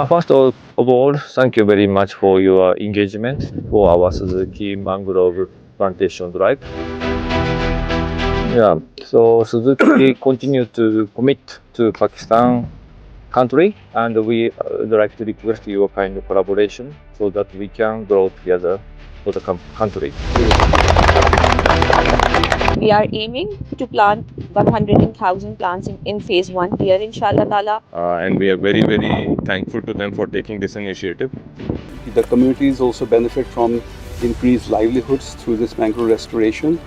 First of all, thank you very much for your engagement for our Suzuki Mangrove Plantation Drive. Yeah, so Suzuki continue to commit to Pakistan country, and we would like to request your kind of collaboration so that we can grow together for the country. We are aiming to plant 100,000 plants in phase 1 here, inshallah ta'ala. And we are very, very thankful to them for taking this initiative. The communities also benefit from increased livelihoods through this mangrove restoration.